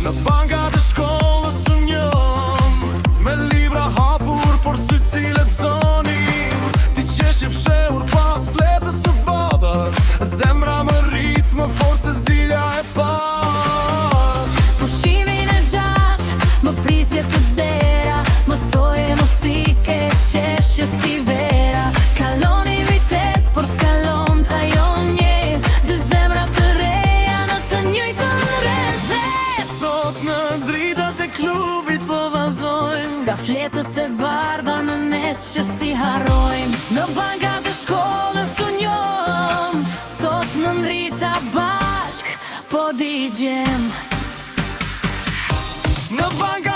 Në banka të shkollës unë jom, me libra hapur, por sytë si lexonin. Ti qesh e fshehur pas fletës së bodër, zemra më rrit më fort se zilja e parë. Pushimin e gjatë, më prisje të dera, më thoje mos i ke qeshje si vera. Kaloni vitet, por s'kalon të ajo njeh, dy zemra të reja në të njëjtën rrezë. Sot në dritat e klubit po vazojmë, Nga fletët e bardha në net që si harrojmë. Në banka të shkollës unë jom, sot në ndrita bashk po digjem. në banka